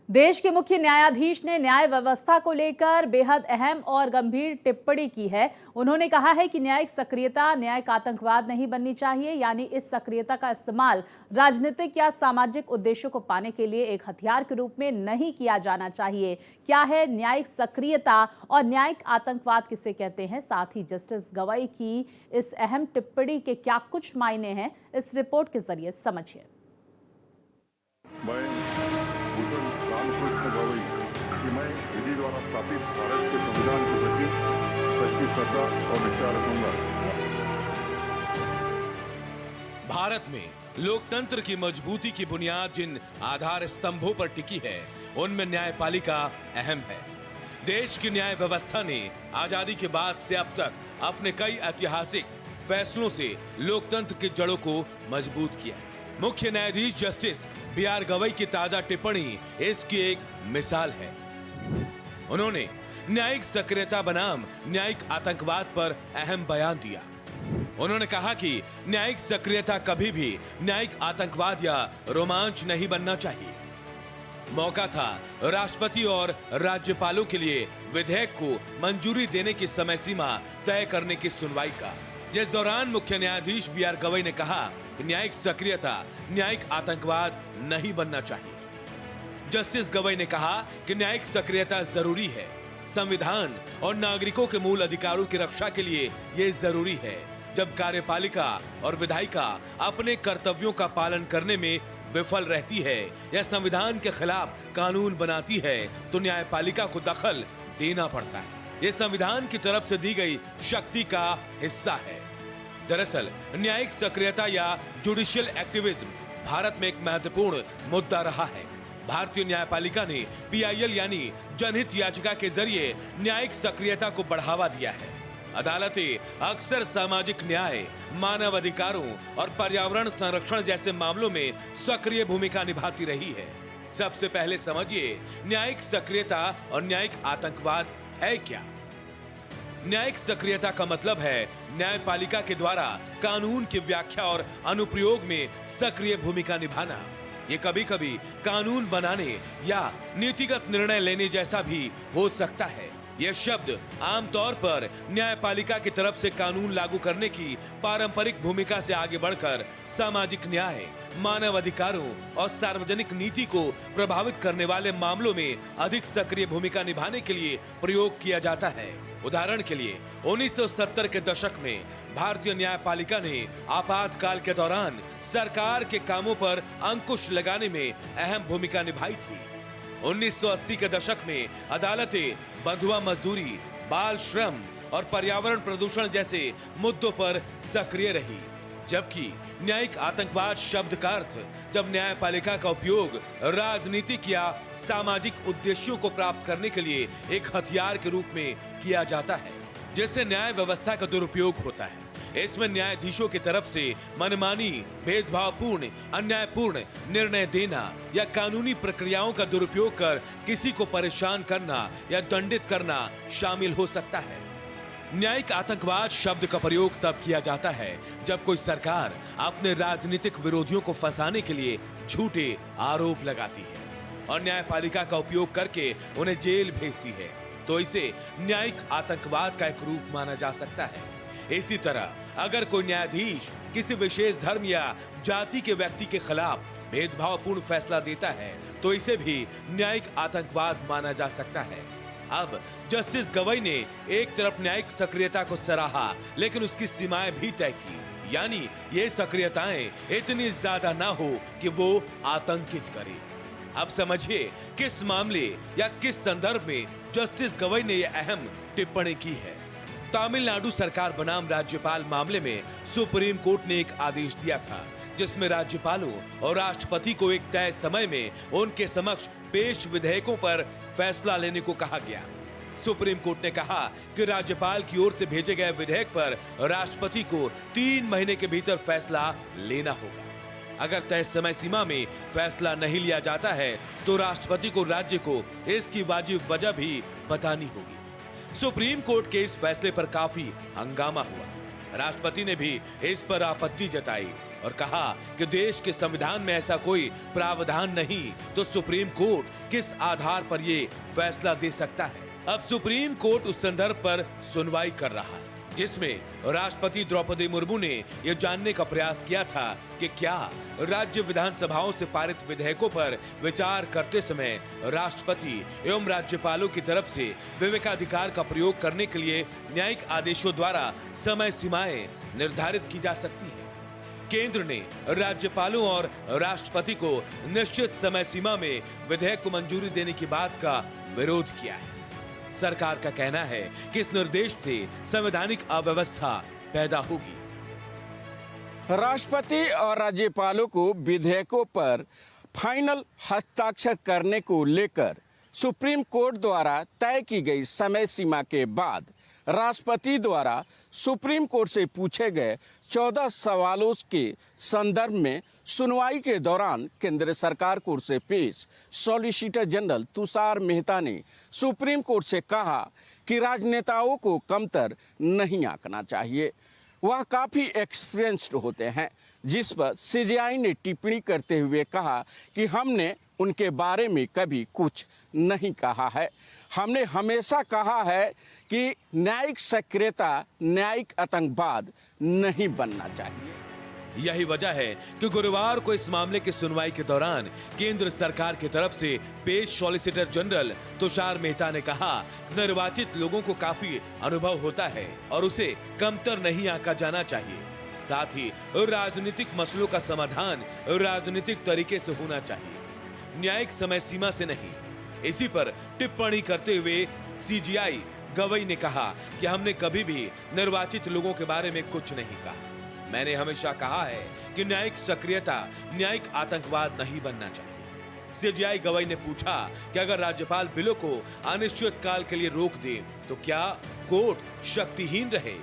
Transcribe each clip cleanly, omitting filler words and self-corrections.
देश के मुख्य न्यायाधीश ने न्याय व्यवस्था को लेकर बेहद अहम और गंभीर टिप्पणी की है। उन्होंने कहा है कि न्यायिक सक्रियता न्यायिक आतंकवाद नहीं बननी चाहिए, यानी इस सक्रियता का इस्तेमाल राजनीतिक या सामाजिक उद्देश्यों को पाने के लिए एक हथियार के रूप में नहीं किया जाना चाहिए। क्या है न्यायिक सक्रियता और न्यायिक आतंकवाद किसे कहते हैं, साथ ही जस्टिस गवई की इस अहम टिप्पणी के क्या कुछ मायने हैं, इस रिपोर्ट के जरिए समझिए। रामकृष्ण गवई कि मैं विधि द्वारा स्थापित भारत के संविधान के प्रति सच्ची श्रद्धा और निष्ठा रखूंगा। भारत में लोकतंत्र की मजबूती की बुनियाद जिन आधार स्तंभों पर टिकी है, उनमें न्यायपालिका अहम है। देश की न्याय व्यवस्था ने आजादी के बाद से अब तक अपने कई ऐतिहासिक फैसलों से लोकतंत्र की जड़ों को मजबूत किया। मुख्य न्यायाधीश जस्टिस बी.आर. गवई की ताजा टिप्पणी इसकी एक मिसाल है। उन्होंने न्यायिक सक्रियता बनाम न्यायिक आतंकवाद पर अहम बयान दिया। उन्होंने कहा कि न्यायिक सक्रियता कभी भी न्यायिक आतंकवाद या रोमांच नहीं बनना चाहिए। मौका था राष्ट्रपति और राज्यपालों के लिए विधेयक को मंजूरी देने की समय सीमा तय करने की सुनवाई का, जिस दौरान मुख्य न्यायाधीश बी.आर. गवई ने कहा कि न्यायिक सक्रियता न्यायिक आतंकवाद नहीं बनना चाहिए। जस्टिस गवई ने कहा कि न्यायिक सक्रियता जरूरी है। संविधान और नागरिकों के मूल अधिकारों की रक्षा के लिए यह जरूरी है। जब कार्यपालिका और विधायिका अपने कर्तव्यों का पालन करने में विफल रहती है या संविधान के खिलाफ कानून बनाती है, तो न्यायपालिका को दखल देना पड़ता है। ये संविधान की तरफ से दी गई शक्ति का हिस्सा है। दरअसल न्यायिक सक्रियता या जुडिशियल एक्टिविज्म भारत में एक महत्वपूर्ण मुद्दा रहा है। भारतीय न्यायपालिका ने PIL यानी जनहित याचिका के जरिए न्यायिक सक्रियता को बढ़ावा दिया है। अदालतें अक्सर सामाजिक न्याय, मानव अधिकारों और पर्यावरण संरक्षण जैसे मामलों में सक्रिय भूमिका निभाती रही है। सबसे पहले समझिए न्यायिक सक्रियता और न्यायिक आतंकवाद है क्या। न्यायिक सक्रियता का मतलब है न्यायपालिका के द्वारा कानून की व्याख्या और अनुप्रयोग में सक्रिय भूमिका निभाना। ये कभी कभी कानून बनाने या नीतिगत निर्णय लेने जैसा भी हो सकता है। यह शब्द आमतौर पर न्यायपालिका की तरफ से कानून लागू करने की पारंपरिक भूमिका से आगे बढ़कर सामाजिक न्याय, मानव अधिकारों और सार्वजनिक नीति को प्रभावित करने वाले मामलों में अधिक सक्रिय भूमिका निभाने के लिए प्रयोग किया जाता है। उदाहरण के लिए 1970 के दशक में भारतीय न्यायपालिका ने आपातकाल के दौरान सरकार के कामों पर अंकुश लगाने में अहम भूमिका निभाई थी। 1980 के दशक में अदालतें बंधुआ मजदूरी, बाल श्रम और पर्यावरण प्रदूषण जैसे मुद्दों पर सक्रिय रही। जबकि न्यायिक आतंकवाद शब्द का अर्थ जब न्यायपालिका का उपयोग राजनीतिक या सामाजिक उद्देश्यों को प्राप्त करने के लिए एक हथियार के रूप में किया जाता है, जिससे न्याय व्यवस्था का दुरुपयोग होता है। इसमें न्यायाधीशों की तरफ से मनमानी, भेदभावपूर्ण, अन्यायपूर्ण निर्णय देना या कानूनी प्रक्रियाओं का दुरुपयोग कर किसी को परेशान करना या दंडित करना शामिल हो सकता है। न्यायिक आतंकवाद शब्द का प्रयोग तब किया जाता है जब कोई सरकार अपने राजनीतिक विरोधियों को फंसाने के लिए झूठे आरोप लगाती है और न्यायपालिका का उपयोग करके उन्हें जेल भेजती है, तो इसे न्यायिक आतंकवाद का एक रूप माना जा सकता है। इसी तरह अगर कोई न्यायाधीश किसी विशेष धर्म या जाति के व्यक्ति के खिलाफ भेदभावपूर्ण फैसला देता है, तो इसे भी न्यायिक आतंकवाद माना जा सकता है। अब जस्टिस गवई ने एक तरफ न्यायिक सक्रियता को सराहा, लेकिन उसकी सीमाएं भी तय की, यानी ये सक्रियताएं इतनी ज्यादा ना हो कि वो आतंकित करे। अब समझिए किस मामले या किस संदर्भ में जस्टिस गवई ने यह अहम टिप्पणी की है। तमिलनाडु सरकार बनाम राज्यपाल मामले में सुप्रीम कोर्ट ने एक आदेश दिया था, जिसमें राज्यपालों और राष्ट्रपति को एक तय समय में उनके समक्ष पेश विधेयकों पर फैसला लेने को कहा गया। सुप्रीम कोर्ट ने कहा कि राज्यपाल की ओर से भेजे गए विधेयक पर राष्ट्रपति को 3 महीने के भीतर फैसला लेना होगा। अगर तय समय सीमा में फैसला नहीं लिया जाता है, तो राष्ट्रपति को राज्य को इसकी वाजिब वजह भी बतानी होगी। सुप्रीम कोर्ट के इस फैसले पर काफी हंगामा हुआ। राष्ट्रपति ने भी इस पर आपत्ति जताई। और कहा कि देश के संविधान में ऐसा कोई प्रावधान नहीं तो सुप्रीम कोर्ट किस आधार पर ये फैसला दे सकता है। अब सुप्रीम कोर्ट उस संदर्भ पर सुनवाई कर रहा है जिसमें राष्ट्रपति द्रौपदी मुर्मू ने यह जानने का प्रयास किया था कि क्या राज्य विधानसभाओं से पारित विधेयकों पर विचार करते समय राष्ट्रपति एवं राज्यपालों की तरफ से विवेकाधिकार का प्रयोग करने के लिए न्यायिक आदेशों द्वारा समय सीमाएं निर्धारित की जा सकती है। केंद्र ने राज्यपालों और राष्ट्रपति को निश्चित समय सीमा में विधेयक को मंजूरी देने की बात का विरोध किया है। सरकार का कहना है कि इस निर्देश से संवैधानिक अव्यवस्था पैदा होगी। राष्ट्रपति और राज्यपालों को विधेयकों पर फाइनल हस्ताक्षर करने को लेकर सुप्रीम कोर्ट द्वारा तय की गई समय सीमा के बाद राष्ट्रपति द्वारा सुप्रीम कोर्ट से पूछे गए 14 सवालों के संदर्भ में सुनवाई के दौरान केंद्र सरकार कोर्ट से पेश सॉलिसिटर जनरल तुषार मेहता ने सुप्रीम कोर्ट से कहा कि राजनेताओं को कमतर नहीं आंकना चाहिए, वह काफ़ी एक्सपीरियंस्ड होते हैं। जिस पर सीजेआई ने टिप्पणी करते हुए कहा कि हमने उनके बारे में कभी कुछ नहीं कहा है। हमने हमेशा कहा है कि न्यायिक सक्रियता न्यायिक आतंकवाद नहीं बनना चाहिए। यही वजह है कि गुरुवार को इस मामले की सुनवाई के दौरान केंद्र सरकार की तरफ से पेश सॉलिसिटर जनरल तुषार मेहता ने कहा, निर्वाचित लोगों को काफी अनुभव होता है और उसे कमतर नहीं आंका जाना चाहिए। साथ ही राजनीतिक मसलों का समाधान राजनीतिक तरीके से होना चाहिए, न्यायिक समय सीमा से नहीं। इसी पर टिप्पणी करते हुए सीजेआई गवई ने कहा कि हमने कभी भी निर्वाचित लोगों के बारे में कुछ नहीं कहा। मैंने हमेशा कहा है कि न्यायिक सक्रियता न्यायिक आतंकवाद नहीं बनना चाहिए। सीजेआई गवई ने पूछा कि अगर राज्यपाल बिलों को अनिश्चित काल के लिए रोक दे तो क्या कोर्ट शक्तिहीन रहे।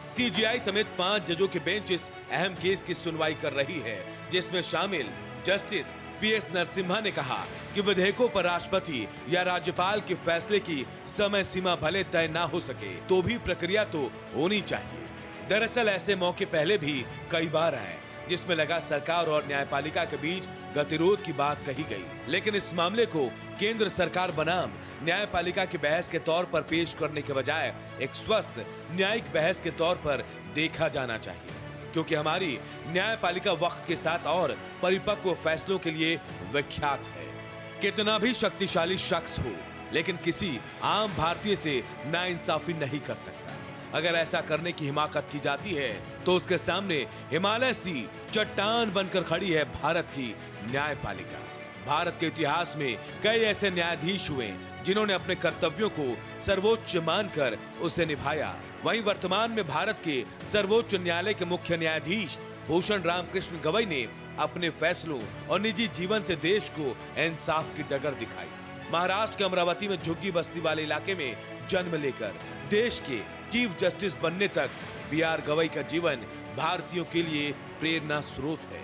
सीजेआई समेत 5 जजों की बेंच इस अहम केस की सुनवाई कर रही है, जिसमें शामिल जस्टिस पीएस नरसिम्हा ने कहा कि विधेयकों पर राष्ट्रपति या राज्यपाल के फैसले की समय सीमा भले तय ना हो सके तो भी प्रक्रिया तो होनी चाहिए। दरअसल ऐसे मौके पहले भी कई बार आए जिसमें लगा सरकार और न्यायपालिका के बीच गतिरोध की बात कही गई, लेकिन इस मामले को केंद्र सरकार बनाम न्यायपालिका की बहस के तौर पर पेश करने के बजाय एक स्वस्थ न्यायिक बहस के तौर पर देखा जाना चाहिए, क्योंकि हमारी न्यायपालिका वक्त के साथ और परिपक्व फैसलों के लिए विख्यात है। कितना भी शक्तिशाली शख्स हो, लेकिन किसी आम भारतीय से नाइंसाफी नहीं कर सकता। अगर ऐसा करने की हिमाकत की जाती है तो उसके सामने हिमालय सी चट्टान बनकर खड़ी है भारत की न्यायपालिका। भारत के इतिहास में कई ऐसे न्यायाधीश हुए जिन्होंने अपने कर्तव्यों को सर्वोच्च मानकर उसे निभाया। वहीं वर्तमान में भारत के सर्वोच्च न्यायालय के मुख्य न्यायाधीश भूषण राम कृष्ण गवई ने अपने फैसलों और निजी जीवन से देश को इंसाफ की डगर दिखाई। महाराष्ट्र के अमरावती में झुग्गी बस्ती वाले इलाके में जन्म लेकर देश के चीफ जस्टिस बनने तक बीआर गवई का जीवन भारतीयों के लिए प्रेरणा स्रोत है।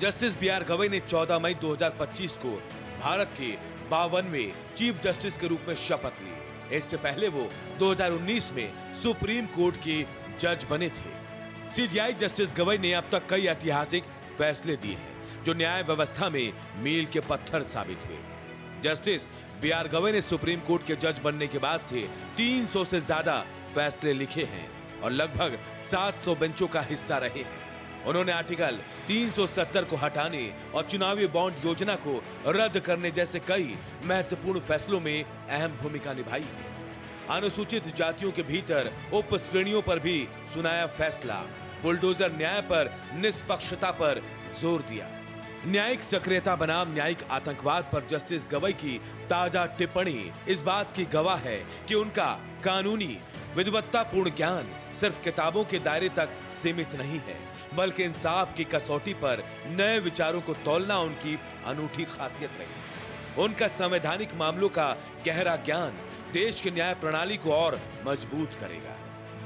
जस्टिस बीआर गवई ने 14 मई 2025 को भारत के 52वें चीफ जस्टिस के रूप में शपथ ली। इससे पहले वो 2019 में सुप्रीम कोर्ट के जज बने थे। सीजेआई जस्टिस गवई ने अब तक कई ऐतिहासिक फैसले दिए हैं जो न्याय व्यवस्था में मील के पत्थर साबित हुए। जस्टिस बीआर गवई ने सुप्रीम कोर्ट के जज बनने के बाद से 300 से ज्यादा फैसले लिखे हैं और लगभग 700 बेंचों का हिस्सा रहे हैं। उन्होंने आर्टिकल 370 को हटाने और चुनावी बॉन्ड योजना को रद्द करने जैसे कई महत्वपूर्ण फैसलों में अहम भूमिका निभाई है। अनुसूचित जातियों के भीतर उप श्रेणियों पर भी सुनाया फैसला। बुलडोजर न्याय पर निष्पक्षता पर जोर दिया। न्यायिक सक्रियता बनाम न्यायिक आतंकवाद पर जस्टिस गवई की ताजा टिप्पणी इस बात की गवाह है कि उनका कानूनी विद्वत्तापूर्ण ज्ञान सिर्फ किताबों के दायरे तक सीमित नहीं है, बल्कि इंसाफ की कसौटी पर नए विचारों को तौलना उनकी अनूठी खासियत रही। उनका संवैधानिक मामलों का गहरा ज्ञान देश की न्याय प्रणाली को और मजबूत करेगा।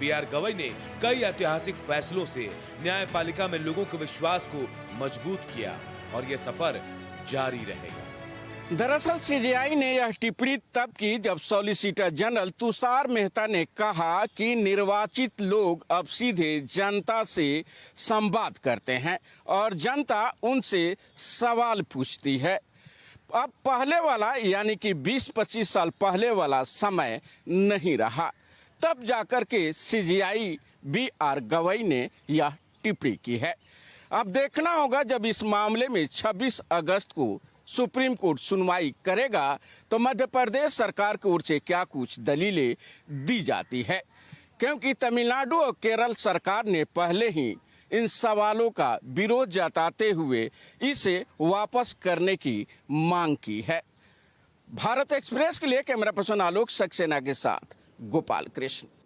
बीआर गवई ने कई ऐतिहासिक फैसलों से न्यायपालिका में लोगों के विश्वास को मजबूत किया और यह सफर जारी रहेगा। दरअसल सीजेआई ने यह टिप्पणी तब की जब सॉलिसिटर जनरल तुषार मेहता ने कहा कि निर्वाचित लोग अब सीधे जनता से संवाद करते हैं और जनता उनसे सवाल पूछती है। अब पहले वाला यानी कि 20-25 साल पहले वाला समय नहीं रहा। तब जाकर के सीजेआई BR गवई ने यह टिप्पणी की है। अब देखना होगा जब इस मामले में 26 अगस्त को सुप्रीम कोर्ट सुनवाई करेगा तो मध्य प्रदेश सरकार की ओर से क्या कुछ दलीलें दी जाती है, क्योंकि तमिलनाडु और केरल सरकार ने पहले ही इन सवालों का विरोध जताते हुए इसे वापस करने की मांग की है। भारत एक्सप्रेस के लिए कैमरा पर्सन आलोक सक्सेना के साथ गोपाल कृष्ण।